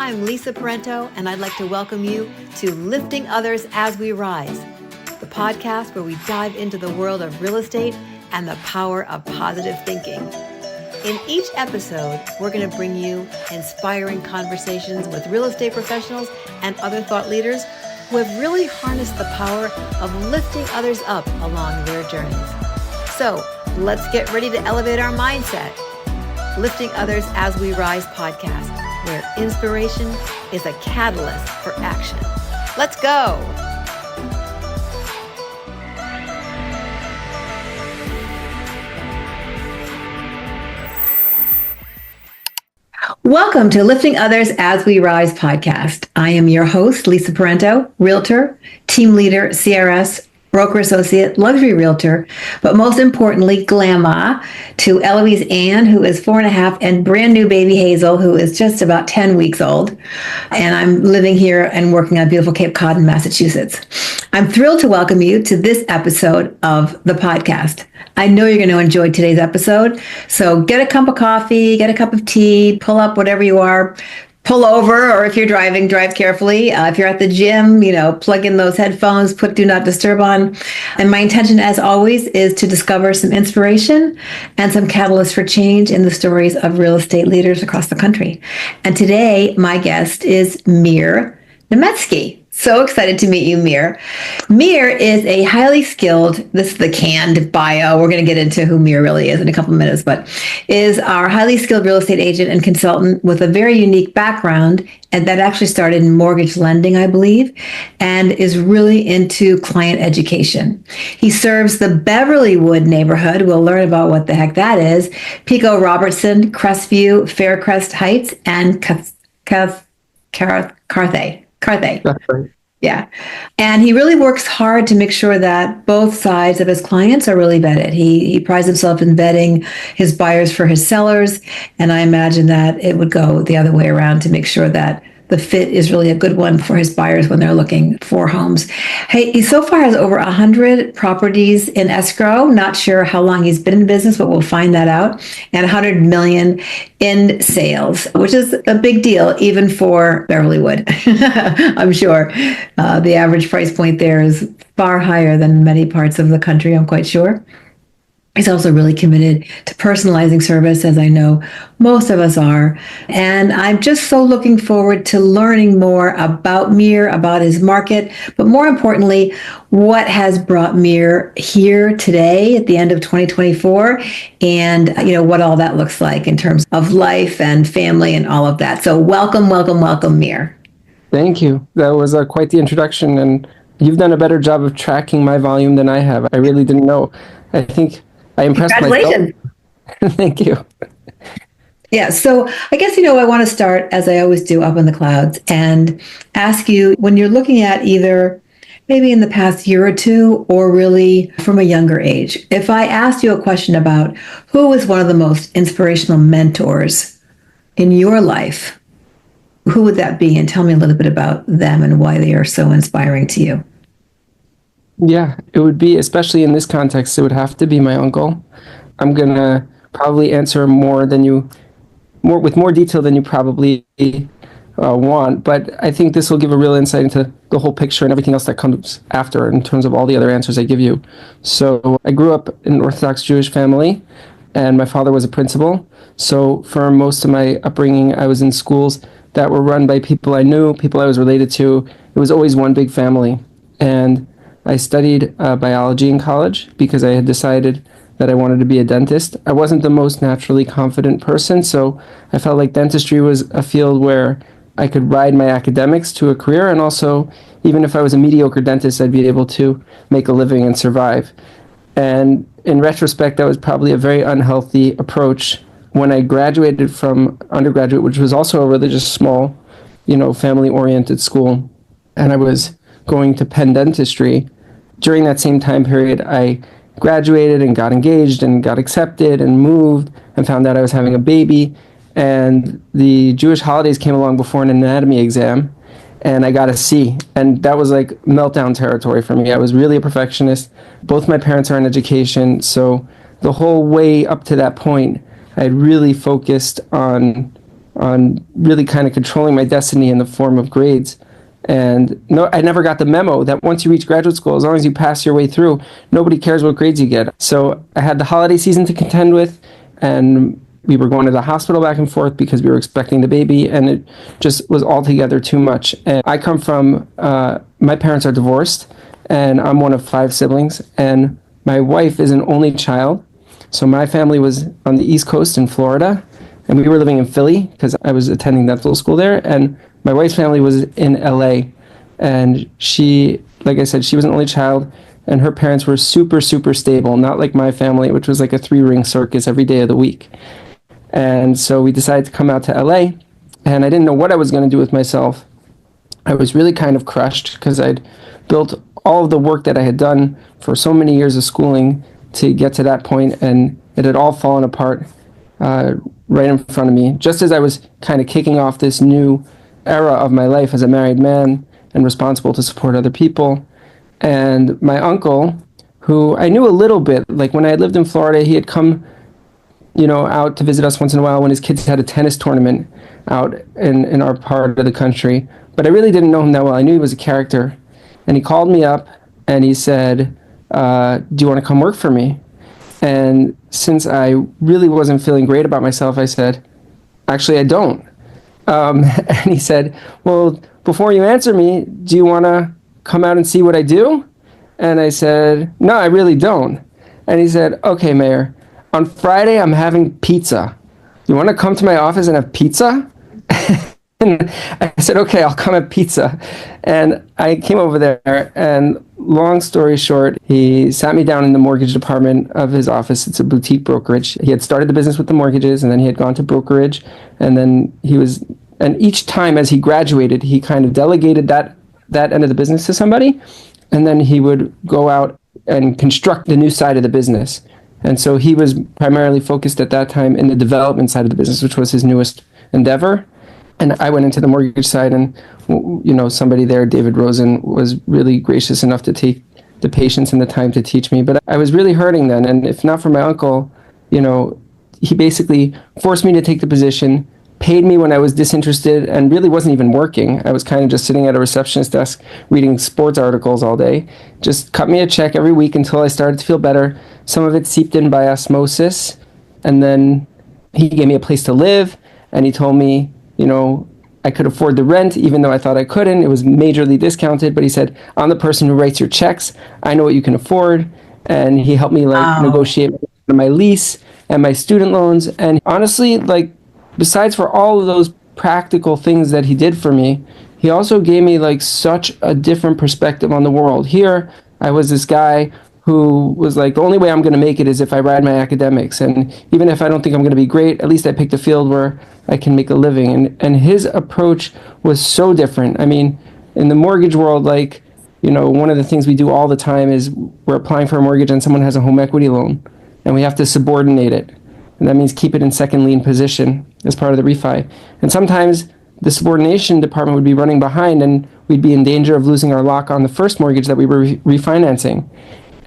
I'm Lisa Parenteau, and I'd like to welcome you to Lifting Others as We Rise, the podcast where we dive into the world of real estate and the power of positive thinking. In each episode, we're going to bring you inspiring conversations with real estate professionals and other thought leaders who have really harnessed the power of lifting others up along their journeys. So let's get ready to elevate our mindset. Lifting Others as We Rise podcast, where inspiration is a catalyst for action. Let's go. Welcome to Lifting Others as We Rise podcast. I am your host, Lisa Parenteau, realtor, team leader, CRS, broker associate, luxury realtor, but most importantly, Glamma, to Eloise Ann, who is 4.5, and brand new baby Hazel, who is just about 10 weeks old. And I'm living here and working on beautiful Cape Cod in Massachusetts. I'm thrilled to welcome you to this episode of the podcast. I know you're going to enjoy today's episode. So get a cup of coffee, get a cup of tea, pull up whatever you are, pull over, or if you're driving, drive carefully. If you're at the gym, plug in those headphones, put Do Not Disturb on. And my intention, as always, is to discover some inspiration and some catalysts for change in the stories of real estate leaders across the country. And today, my guest is Meir Nemetsky. So excited to meet you, Meir. Meir is a highly skilled, this is the canned bio, we're going to get into who Meir really is in a couple of minutes, but is our highly skilled real estate agent and consultant with a very unique background, and that actually started in mortgage lending, I believe, and is really into client education. He serves the Beverlywood neighborhood. We'll learn about what the heck that is. Pico Robertson, Crestview, Faircrest Heights, and Carthay. That's right. Yeah. And he really works hard to make sure that both sides of his clients are really vetted. He prides himself in vetting his buyers for his sellers. And I imagine that it would go the other way around to make sure that the fit is really a good one for his buyers when they're looking for homes. Hey, he so far has over 100 properties in escrow. Not sure how long he's been in business, but we'll find that out. And 100 million in sales, which is a big deal, even for Beverlywood. I'm sure the average price point there is far higher than many parts of the country, I'm quite sure. He's also really committed to personalizing service, as I know most of us are. And I'm just so looking forward to learning more about Meir, about his market, but more importantly, what has brought Meir here today at the end of 2024, and what all that looks like in terms of life and family and all of that. So welcome, Meir. Thank you. That was quite the introduction, and you've done a better job of tracking my volume than I have. I really didn't know. I think I impressed Congratulations. myself. Thank you. Yeah, so I guess, I want to start, as I always do, up in the clouds and ask you, when you're looking at either maybe in the past year or two, or really from a younger age, if I asked you a question about who was one of the most inspirational mentors in your life, who would that be? And tell me a little bit about them and why they are so inspiring to you. Yeah, it would be, especially in this context, it would have to be my uncle. I'm going to probably answer with more detail than you probably want, but I think this will give a real insight into the whole picture and everything else that comes after in terms of all the other answers I give you. So I grew up in an Orthodox Jewish family, and my father was a principal. So for most of my upbringing, I was in schools that were run by people I knew, people I was related to. It was always one big family. And I studied biology in college because I had decided that I wanted to be a dentist. I wasn't the most naturally confident person, so I felt like dentistry was a field where I could ride my academics to a career, and also, even if I was a mediocre dentist, I'd be able to make a living and survive. And in retrospect, that was probably a very unhealthy approach. When I graduated from undergraduate, which was also a religious, small, family-oriented school, and I was going to Penn Dentistry, during that same time period, I graduated and got engaged and got accepted and moved and found out I was having a baby. And the Jewish holidays came along before an anatomy exam, and I got a C. And that was like meltdown territory for me. I was really a perfectionist. Both my parents are in education, so the whole way up to that point, I had really focused on on really kind of controlling my destiny in the form of grades. And no, I never got the memo that once you reach graduate school, as long as you pass your way through, nobody cares what grades you get. So I had the holiday season to contend with, and we were going to the hospital back and forth because we were expecting the baby, and it just was altogether too much. And I come from, my parents are divorced, and I'm one of 5 siblings, and my wife is an only child. So my family was on the East Coast in Florida, and we were living in Philly because I was attending dental school there, and my wife's family was in LA. And she, like I said, she was an only child, and her parents were super, super stable, not like my family, which was like a 3-ring circus every day of the week. And so we decided to come out to LA, and I didn't know what I was going to do with myself. I was really kind of crushed because I'd built all of the work that I had done for so many years of schooling to get to that point, and it had all fallen apart right in front of me, just as I was kind of kicking off this new era of my life as a married man and responsible to support other people. And my uncle, who I knew a little bit, like when I had lived in Florida, he had come, out to visit us once in a while when his kids had a tennis tournament out in our part of the country. But I really didn't know him that well. I knew he was a character. And he called me up and he said, do you want to come work for me? And since I really wasn't feeling great about myself, I said, actually, I don't. And he said, well, before you answer me, do you want to come out and see what I do? And I said, no, I really don't. And he said, okay, Meir, on Friday, I'm having pizza. You want to come to my office and have pizza? And I said, okay, I'll come have pizza. And I came over there, and long story short, he sat me down in the mortgage department of his office. It's a boutique brokerage. He had started the business with the mortgages, and then he had gone to brokerage, and then and each time as he graduated, he kind of delegated that end of the business to somebody, and then he would go out and construct the new side of the business. And so he was primarily focused at that time in the development side of the business, which was his newest endeavor. And I went into the mortgage side, and somebody there, David Rosen, was really gracious enough to take the patience and the time to teach me. But I was really hurting then, and if not for my uncle, he basically forced me to take the position, paid me when I was disinterested and really wasn't even working. I was kind of just sitting at a receptionist desk reading sports articles all day. Just cut me a check every week until I started to feel better. Some of it seeped in by osmosis, and then he gave me a place to live, and he told me, I could afford the rent, even though I thought I couldn't. It was majorly discounted, but he said, I'm the person who writes your checks. I know what you can afford. And he helped me negotiate my lease and my student loans. And honestly, besides for all of those practical things that he did for me, he also gave me such a different perspective on the world. Here, I was this guy who was the only way I'm going to make it is if I ride my academics. And even if I don't think I'm going to be great, at least I picked a field where I can make a living. And his approach was so different. I mean, in the mortgage world, one of the things we do all the time is we're applying for a mortgage and someone has a home equity loan, and we have to subordinate it. And that means keep it in second lien position as part of the refi. And sometimes the subordination department would be running behind, and we'd be in danger of losing our lock on the first mortgage that we were refinancing.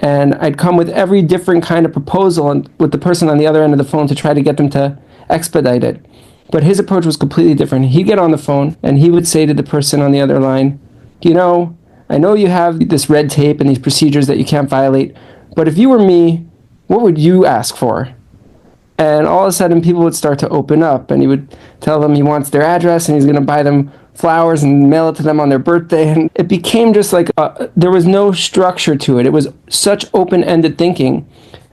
And I'd come with every different kind of proposal and with the person on the other end of the phone to try to get them to expedite it. But his approach was completely different. He'd get on the phone and he would say to the person on the other line, I know you have this red tape and these procedures that you can't violate, but if you were me, what would you ask for? And all of a sudden people would start to open up, and he would tell them he wants their address and he's going to buy them flowers and mail it to them on their birthday. And it became just there was no structure to it. It was such open-ended thinking.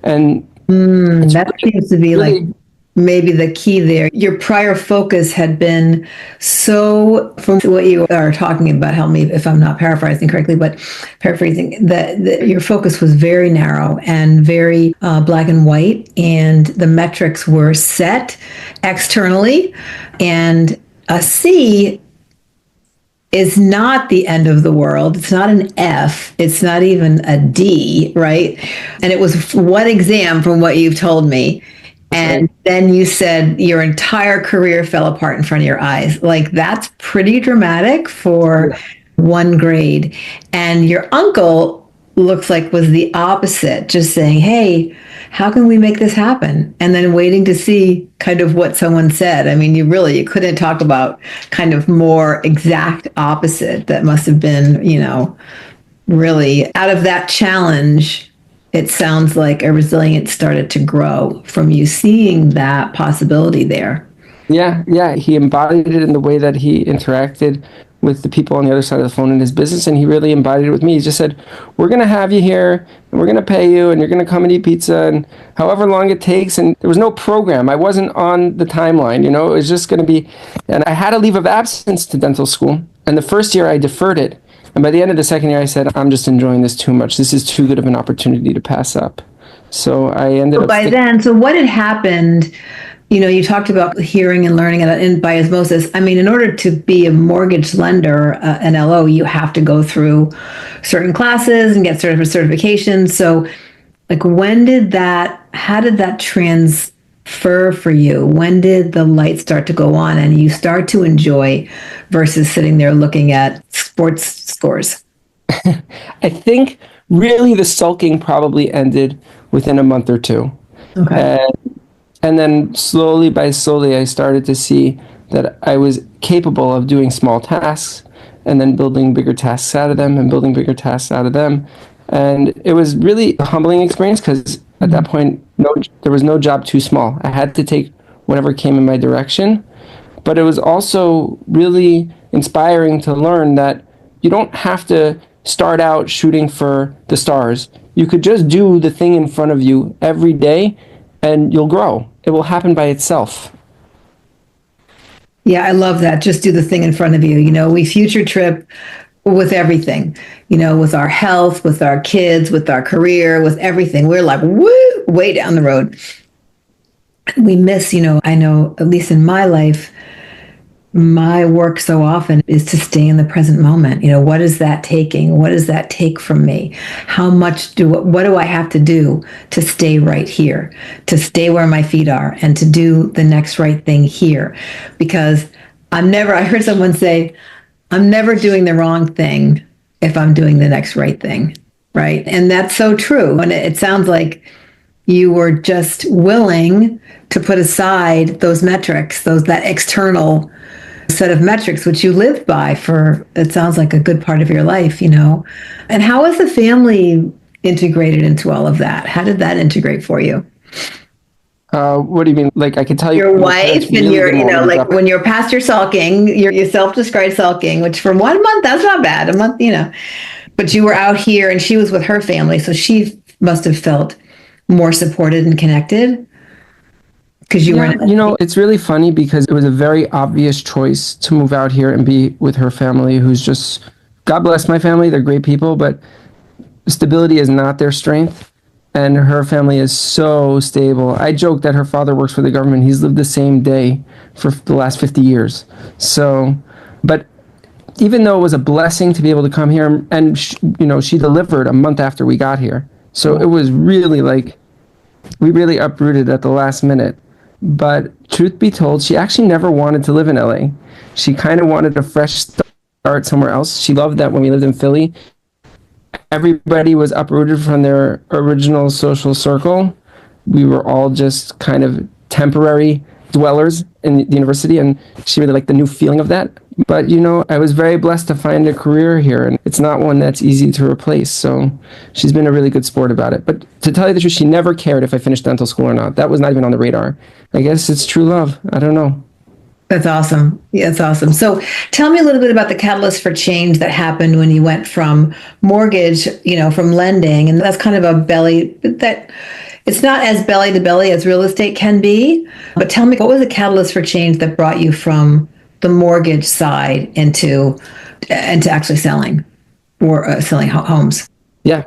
And that seems to be really, maybe the key there. Your prior focus had been from what you are talking about, help me if I'm not paraphrasing correctly, but paraphrasing, that your focus was very narrow and very black and white, and the metrics were set externally, and a C is not the end of the world. It's not an F. It's not even a D, right? And it was one exam from what you've told me. And then you said your entire career fell apart in front of your eyes. That's pretty dramatic for one grade. And your uncle looks like was the opposite, just saying, hey, how can we make this happen? And then waiting to see kind of what someone said. I mean, you couldn't talk about kind of more exact opposite. That must have been, really out of that challenge. It sounds like a resilience started to grow from you seeing that possibility there. Yeah, he embodied it in the way that he interacted with the people on the other side of the phone in his business, and he really embodied it with me. He just said, we're going to have you here, and we're going to pay you, and you're going to come and eat pizza, and however long it takes. And there was no program. I wasn't on the timeline, it was just going to be, and I had a leave of absence to dental school, and the first year I deferred it. And by the end of the second year, I said, I'm just enjoying this too much. This is too good of an opportunity to pass up. So I ended up... So what had happened? You talked about hearing and learning and by osmosis. I mean, in order to be a mortgage lender, an LO, you have to go through certain classes and get certifications. So, how did that transfer for you? When did the light start to go on and you start to enjoy versus sitting there looking at sports scores? I think really the sulking probably ended within a month or two. Okay. And then slowly I started to see that I was capable of doing small tasks and then building bigger tasks out of them and building bigger tasks out of them. And it was really a humbling experience because at that point, there was no job too small. I had to take whatever came in my direction. But it was also really inspiring to learn that you don't have to start out shooting for the stars. You could just do the thing in front of you every day and you'll grow. It will happen by itself. Yeah, I love that. Just do the thing in front of you. We future trip with everything, with our health, with our kids, with our career, with everything. We're like, woo, way down the road. We miss, I know, at least in my life, my work so often is to stay in the present moment. What is that taking? What does that take from me? What do I have to do to stay right here, to stay where my feet are and to do the next right thing here? Because I heard someone say, I'm never doing the wrong thing if I'm doing the next right thing. Right. And that's so true. And it sounds like you were just willing to put aside those metrics, that external set of metrics, which you lived by for, it sounds like, a good part of your life, And how was the family integrated into all of that? How did that integrate for you? What do you mean? Like, I can tell you your wife and your, when you're past your sulking, your self-described sulking, which for 1 month, that's not bad. A month, but you were out here and she was with her family. So she must have felt more supported and connected. Because it's really funny because it was a very obvious choice to move out here and be with her family, who's just, God bless my family, they're great people, but stability is not their strength. And her family is so stable. I joke that her father works for the government. He's lived the same day for the last 50 years. So, but even though it was a blessing to be able to come here, and she delivered a month after we got here. So it was really we really uprooted at the last minute. But truth be told, she actually never wanted to live in LA. She kind of wanted a fresh start somewhere else. She loved that when we lived in Philly, everybody was uprooted from their original social circle. We were all just kind of temporary dwellers in the university, and she really liked the new feeling of that. But, I was very blessed to find a career here, and it's not one that's easy to replace. So she's been a really good sport about it. But to tell you the truth, she never cared if I finished dental school or not. That was not even on the radar. I guess it's true love. I don't know. That's awesome. Yeah, that's awesome. So tell me a little bit about the catalyst for change that happened when you went from mortgage, from lending, and that's kind of it's not as belly to belly as real estate can be. But tell me, what was the catalyst for change that brought you from the mortgage side into actually selling or selling homes? Yeah.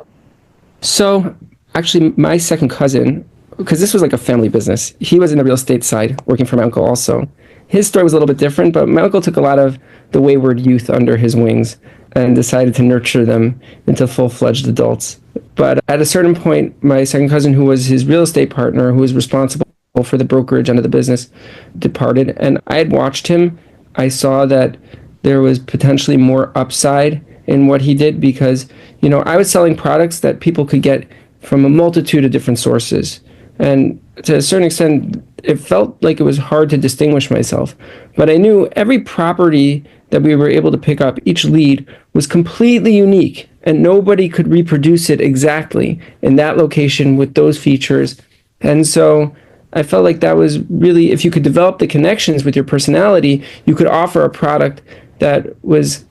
So actually, my second cousin, because this was like a family business, he was in the real estate side, working for my uncle also. His story was a little bit different, but my uncle took a lot of the wayward youth under his wings and decided to nurture them into full-fledged adults. But at a certain point, my second cousin, who was his real estate partner, who was responsible for the brokerage end of the business, departed. And I had watched him. I saw that there was potentially more upside in what he did because, I was selling products that people could get from a multitude of different sources. And to a certain extent, it felt like it was hard to distinguish myself. But I knew every property that we were able to pick up, each lead, was completely unique, and nobody could reproduce it exactly in that location with those features. And so I felt like that was really, if you could develop the connections with your personality, you could offer a product that was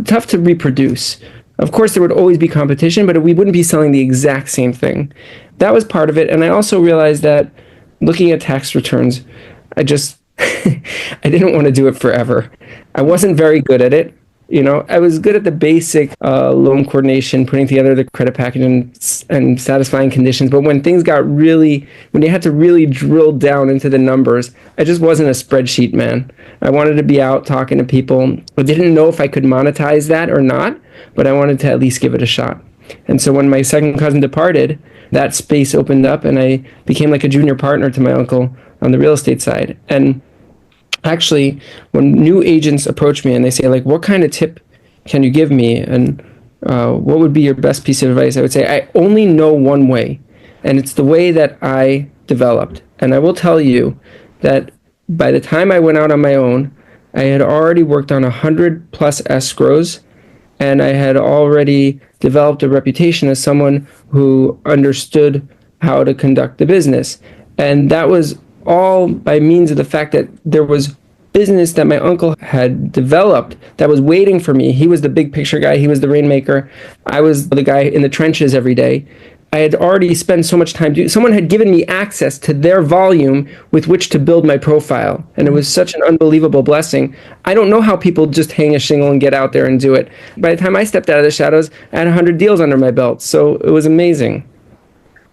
tough to reproduce. Of course, there would always be competition, but we wouldn't be selling the exact same thing. That was part of it. And I also realized that looking at tax returns, I just, I didn't want to do it forever. I wasn't very good at it. I was good at the basic loan coordination, putting together the credit package and satisfying conditions. But when things got when you had to really drill down into the numbers, I just wasn't a spreadsheet man. I wanted to be out talking to people. I didn't know if I could monetize that or not, but I wanted to at least give it a shot. And so when my second cousin departed, that space opened up and I became like a junior partner to my uncle on the real estate side. And actually, when new agents approach me and they say, like, what kind of tip can you give me? And what would be your best piece of advice? I would say, I only know one way, and it's the way that I developed. And I will tell you that by the time I went out on my own, I had already worked on 100 plus escrows, and I had already developed a reputation as someone who understood how to conduct the business. And that was all by means of the fact that there was business that my uncle had developed that was waiting for me. He was the big picture guy. He was the rainmaker. I was the guy in the trenches every day. I had already spent so much time someone had given me access to their volume with which to build my profile. And it was such an unbelievable blessing. I don't know how people just hang a shingle and get out there and do it. By the time I stepped out of the shadows, I had 100 deals under my belt. So it was amazing.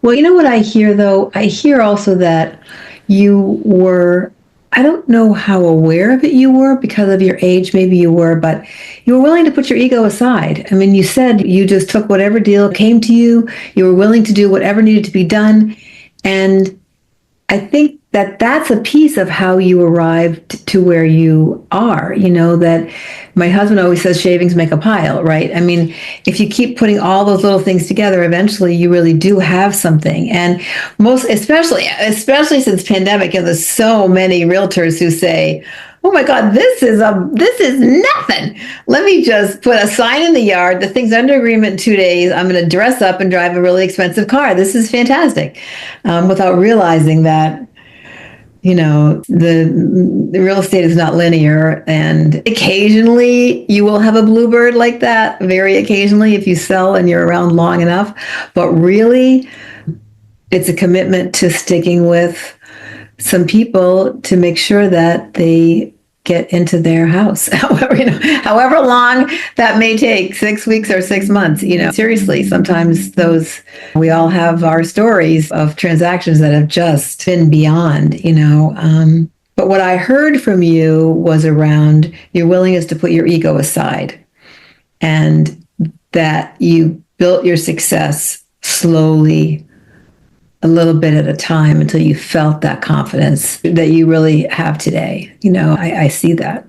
Well, you know what I hear, though? I hear also that you were, I don't know how aware of it you were because of your age, maybe you were, but you were willing to put your ego aside. I mean, you said you just took whatever deal came to you. You were willing to do whatever needed to be done. And I think that that's a piece of how you arrived to where you are, that my husband always says shavings make a pile, right? I mean, if you keep putting all those little things together, eventually you really do have something. And especially since pandemic, there's so many realtors who say, oh my God, this is nothing. Let me just put a sign in the yard. The thing's under agreement in 2 days. I'm going to dress up and drive a really expensive car. This is fantastic. Without realizing that, the real estate is not linear, and occasionally you will have a bluebird like that, very occasionally if you sell and you're around long enough. But really, it's a commitment to sticking with some people to make sure that they get into their house, however long that may take, 6 weeks or 6 months, seriously, sometimes we all have our stories of transactions that have just been beyond, but what I heard from you was around your willingness to put your ego aside, and that you built your success slowly, a little bit at a time, until you felt that confidence that you really have today. I see that.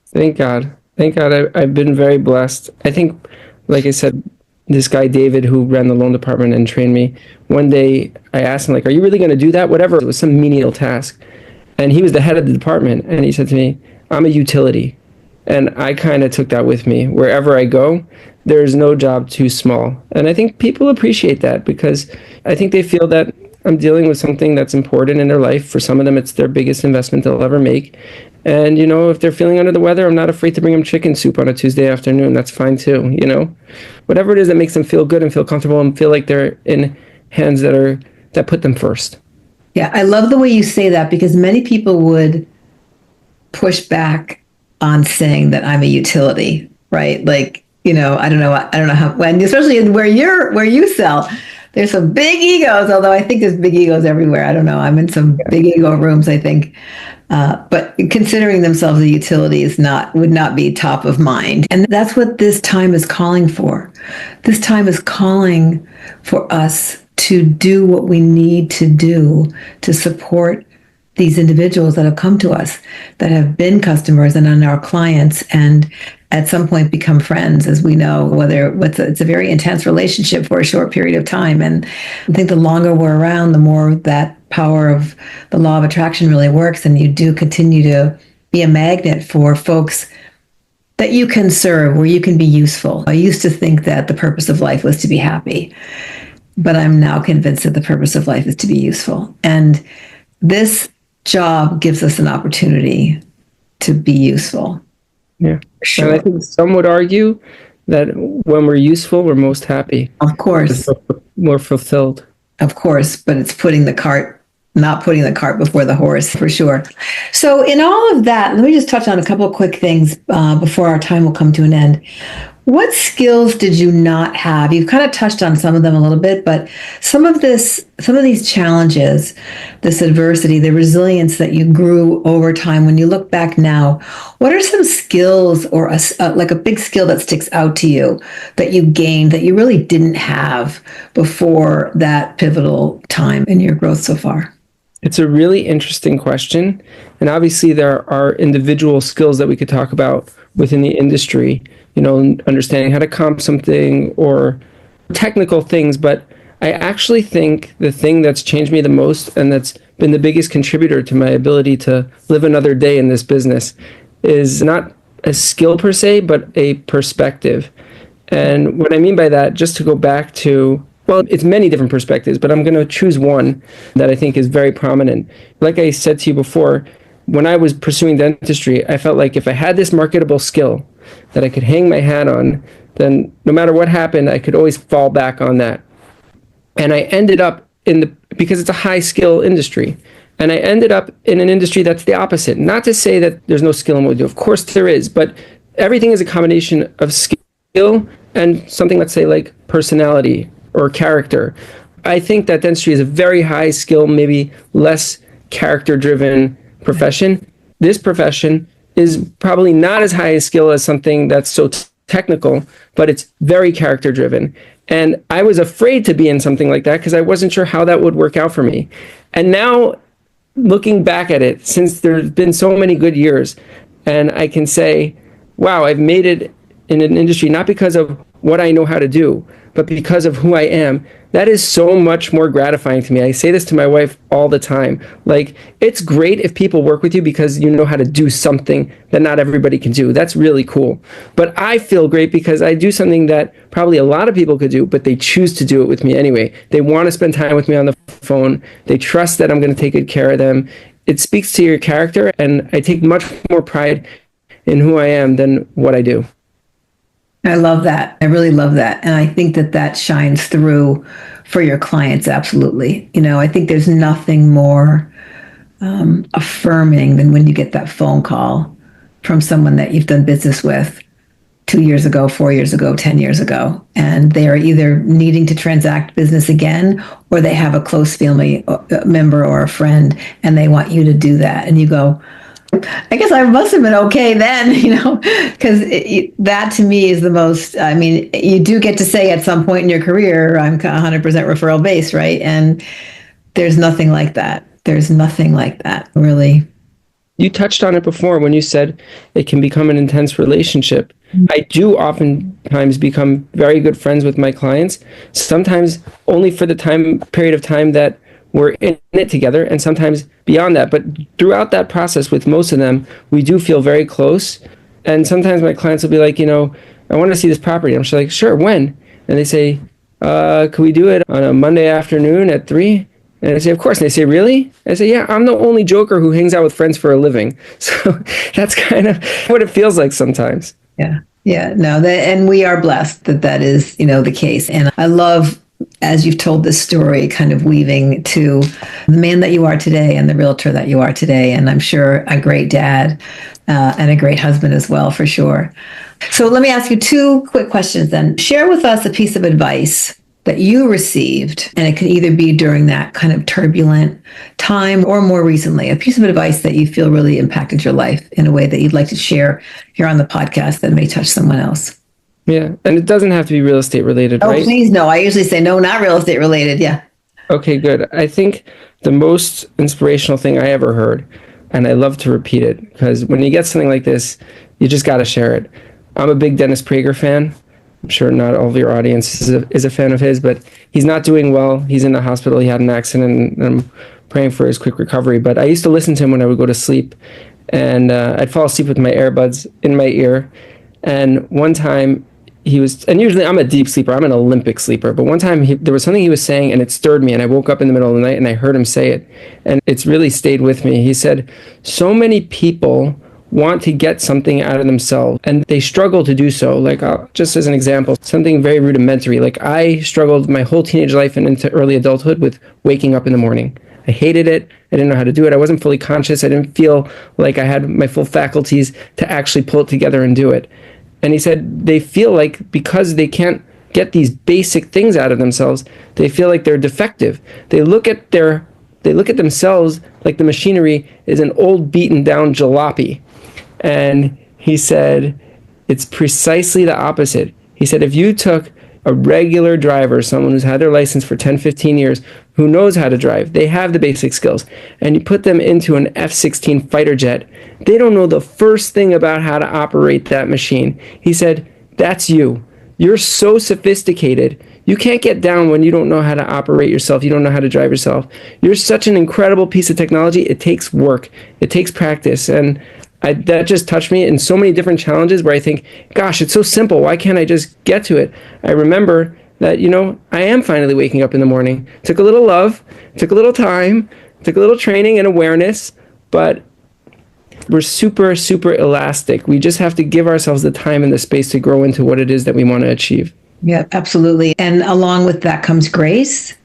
Thank God. I've been very blessed. I think, like I said, this guy, David, who ran the loan department and trained me, one day I asked him, like, are you really going to do that? Whatever. It was some menial task. And he was the head of the department. And he said to me, I'm a utility. And I kind of took that with me. Wherever I go, there's no job too small. And I think people appreciate that, because I think they feel that I'm dealing with something that's important in their life. For some of them, it's their biggest investment they'll ever make. And, if they're feeling under the weather, I'm not afraid to bring them chicken soup on a Tuesday afternoon. That's fine too, Whatever it is that makes them feel good and feel comfortable and feel like they're in hands that put them first. Yeah, I love the way you say that, because many people would push back on saying that I'm a utility, right? Like, I don't know how, when, especially where you sell, there's some big egos, although I think there's big egos everywhere. I don't know. I'm in some big ego rooms, I think. But considering themselves a utility would not be top of mind. And that's what this time is calling for. This time is calling for us to do what we need to do to support these individuals that have come to us, that have been customers and are our clients, and at some point become friends, as we know, it's a very intense relationship for a short period of time. And I think the longer we're around, the more that power of the law of attraction really works. And you do continue to be a magnet for folks that you can serve, where you can be useful. I used to think that the purpose of life was to be happy, but I'm now convinced that the purpose of life is to be useful. And this job gives us an opportunity to be useful. Yeah. Sure. And I think some would argue that when we're useful, we're most happy. Of course. More fulfilled. Of course, but it's not putting the cart before the horse, for sure. So in all of that, let me just touch on a couple of quick things before our time will come to an end. What skills did you not have? You've kind of touched on some of them a little bit, but some of these challenges, this adversity, the resilience that you grew over time, when you look back now, what are some skills or like a big skill that sticks out to you that you gained that you really didn't have before that pivotal time in your growth so far? It's a really interesting question. And obviously there are individual skills that we could talk about within the industry, understanding how to comp something or technical things. But I actually think the thing that's changed me the most and that's been the biggest contributor to my ability to live another day in this business is not a skill per se, but a perspective. And what I mean by that, just to go back to, well, it's many different perspectives, but I'm going to choose one that I think is very prominent. Like I said to you before, when I was pursuing dentistry, I felt like if I had this marketable skill that I could hang my hat on, then no matter what happened, I could always fall back on that. And I ended up because it's a high skill industry, and I ended up in an industry that's the opposite. Not to say that there's no skill in what we do. Of course there is, but everything is a combination of skill and something, let's say, like personality or character. I think that dentistry is a very high skill, maybe less character driven profession. This profession is probably not as high a skill as something that's so technical, but it's very character driven. And I was afraid to be in something like that because I wasn't sure how that would work out for me. And now looking back at it, since there's been so many good years, and I can say, wow, I've made it in an industry, not because of what I know how to do, but because of who I am. That is so much more gratifying to me. I say this to my wife all the time. Like, it's great if people work with you because you know how to do something that not everybody can do. That's really cool. But I feel great because I do something that probably a lot of people could do, but they choose to do it with me anyway. They want to spend time with me on the phone. They trust that I'm going to take good care of them. It speaks to your character, and I take much more pride in who I am than what I do. I love that. I really love that. And I think that shines through for your clients. Absolutely. I think there's nothing more affirming than when you get that phone call from someone that you've done business with 2 years ago, 4 years ago, 10 years ago, and they are either needing to transact business again, or they have a close family member or a friend, and they want you to do that. And you go, I guess I must have been okay then, because that to me is the most, you do get to say at some point in your career, I'm 100% referral based, right? And there's nothing like that. There's nothing like that, really. You touched on it before when you said it can become an intense relationship. I do oftentimes become very good friends with my clients, sometimes only for the period of time that we're in it together, and sometimes beyond that. But throughout that process with most of them, we do feel very close. And sometimes my clients will be like, I want to see this property. I'm just like, sure, when? And they say, can we do it on a Monday afternoon at 3? And I say, of course. And they say, really? I say, yeah, I'm the only joker who hangs out with friends for a living. So that's kind of what it feels like sometimes. Yeah, no, and we are blessed that is, the case. And I love, as you've told this story, kind of weaving to the man that you are today and the realtor that you are today. And I'm sure a great dad and a great husband as well, for sure. So let me ask you 2 quick questions then. Share with us a piece of advice that you received, and it could either be during that kind of turbulent time or more recently, a piece of advice that you feel really impacted your life in a way that you'd like to share here on the podcast that may touch someone else. Yeah, and it doesn't have to be real estate related, right? Oh, please, no. I usually say no, not real estate related. Yeah. Okay, good. I think the most inspirational thing I ever heard, and I love to repeat it, because when you get something like this, you just got to share it, I'm a big Dennis Prager fan. I'm sure not all of your audience is a fan of his, but he's not doing well. He's in the hospital. He had an accident, and I'm praying for his quick recovery. But I used to listen to him when I would go to sleep, and I'd fall asleep with my earbuds in my ear. And one time and usually I'm a deep sleeper. I'm an Olympic sleeper. But one time there was something he was saying, and it stirred me. And I woke up in the middle of the night, and I heard him say it, and it's really stayed with me. He said, "So many people want to get something out of themselves and they struggle to do so." Like, just as an example, something very rudimentary, like I struggled my whole teenage life and into early adulthood with waking up in the morning. I hated it. I didn't know how to do it. I wasn't fully conscious. I didn't feel like I had my full faculties to actually pull it together and do it. And he said they feel like because they can't get these basic things out of themselves, they feel like they're defective. They look at themselves like the machinery is an old beaten down jalopy. And he said, it's precisely the opposite. He said, if you took a regular driver, someone who's had their license for 10, 15 years, who knows how to drive, they have the basic skills, and you put them into an F-16 fighter jet, they don't know the first thing about how to operate that machine. He said, that's you. You're so sophisticated. You can't get down when you don't know how to operate yourself. You don't know how to drive yourself. You're such an incredible piece of technology. It takes work. It takes practice. And that just touched me in so many different challenges where I think, gosh, it's so simple. Why can't I just get to it? I remember that, I am finally waking up in the morning. Took a little love, took a little time, took a little training and awareness, but we're super, super elastic. We just have to give ourselves the time and the space to grow into what it is that we want to achieve. Yeah, absolutely. And along with that comes grace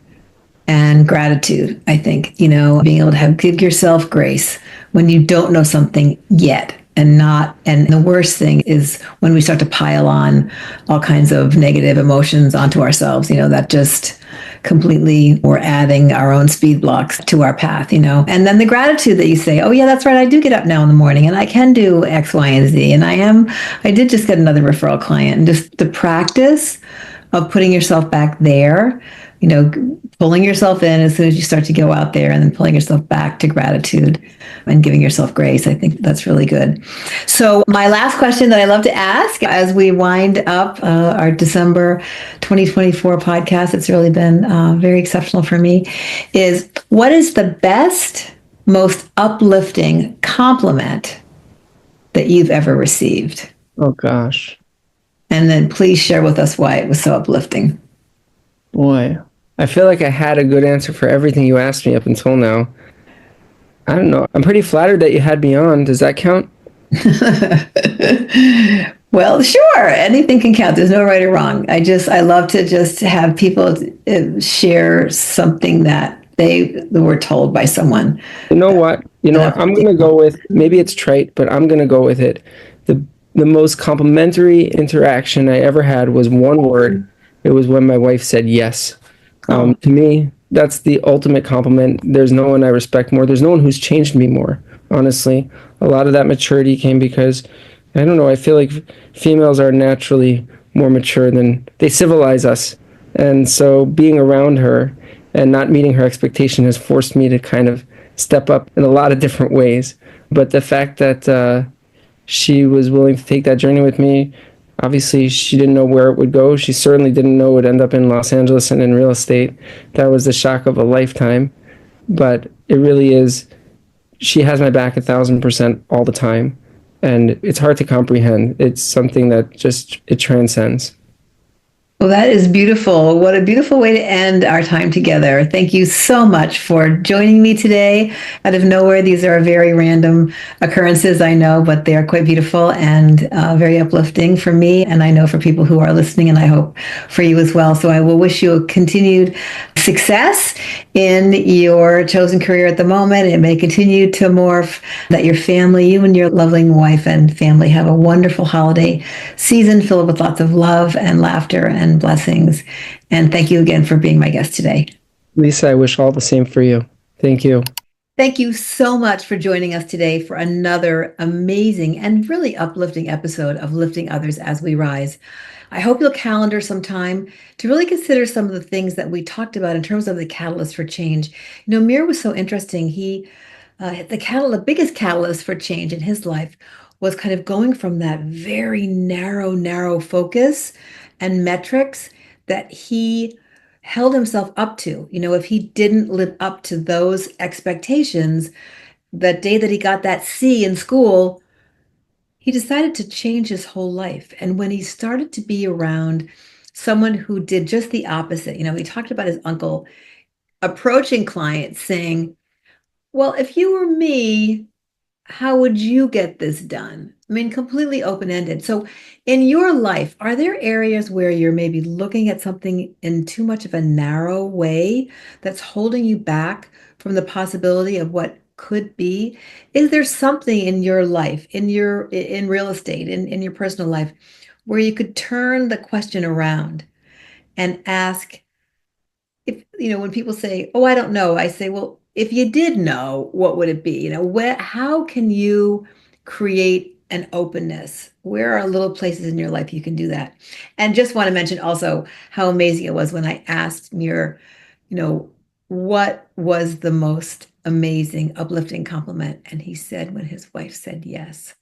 and gratitude. I think, being able to give yourself grace when you don't know something yet. And the worst thing is when we start to pile on all kinds of negative emotions onto ourselves, that just completely, we're adding our own speed blocks to our path, and then the gratitude that you say, oh yeah, that's right. I do get up now in the morning and I can do X, Y, and Z. And I did just get another referral client, and just the practice of putting yourself back there, pulling yourself in as soon as you start to go out there, and then pulling yourself back to gratitude and giving yourself grace. I think that's really good. So my last question that I love to ask as we wind up our December 2024 podcast, it's really been very exceptional for me, is what is the best, most uplifting compliment that you've ever received? Oh, gosh. And then please share with us why it was so uplifting. Boy, I feel like I had a good answer for everything you asked me up until now. I don't know. I'm pretty flattered that you had me on. Does that count? Well, sure. Anything can count. There's no right or wrong. I love to just have people share something that they were told by someone. You know what? I'm going to go with, maybe it's trite, but I'm going to go with it. The most complimentary interaction I ever had was one word. It was when my wife said yes. To me, that's the ultimate compliment. There's no one I respect more. There's no one who's changed me more, honestly. A lot of that maturity came because, I don't know, I feel like females are naturally more mature than they civilize us. And so being around her and not meeting her expectation has forced me to kind of step up in a lot of different ways. But the fact that she was willing to take that journey with me, obviously, she didn't know where it would go. She certainly didn't know it would end up in Los Angeles and in real estate. That was the shock of a lifetime. But it really is, she has my back 1,000% all the time. And it's hard to comprehend. It's something that it transcends. Well, that is beautiful. What a beautiful way to end our time together. Thank you so much for joining me today. Out of nowhere, these are very random occurrences, I know, but they are quite beautiful and very uplifting for me. And I know for people who are listening, and I hope for you as well. So I will wish you a continued success in your chosen career at the moment. It may continue to morph, that your family, you and your lovely wife and family, have a wonderful holiday season filled with lots of love and laughter and blessings. And thank you again for being my guest today. Lisa, I wish all the same for you. Thank you. Thank you so much for joining us today for another amazing and really uplifting episode of Lifting Others as We Rise. I hope you'll calendar some time to really consider some of the things that we talked about in terms of the catalyst for change. Meir was so interesting. The biggest catalyst for change in his life was kind of going from that very narrow focus and metrics that he held himself up to. If he didn't live up to those expectations, that day that he got that C in school, he decided to change his whole life. And when he started to be around someone who did just the opposite, he talked about his uncle approaching clients saying, well, if you were me, how would you get this done? I mean, completely open-ended. So in your life, are there areas where you're maybe looking at something in too much of a narrow way that's holding you back from the possibility of what could be? Is there something in your life, in real estate, in your personal life, where you could turn the question around and ask, if when people say, oh, I don't know, I say, well, if you did know, what would it be? How can you create an openness? Where are little places in your life you can do that? And just want to mention also how amazing it was when I asked Muir, what was the most amazing, uplifting compliment? And he said, when his wife said yes,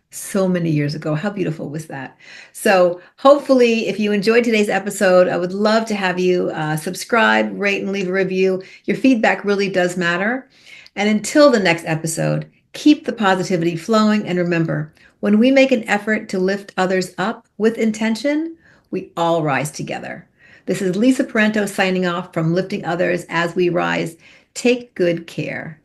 so many years ago. How beautiful was that? So hopefully, if you enjoyed today's episode, I would love to have you subscribe, rate, and leave a review. Your feedback really does matter. And until the next episode, keep the positivity flowing. And remember, when we make an effort to lift others up with intention, we all rise together. This is Lisa Parenteau signing off from Lifting Others as We Rise. Take good care.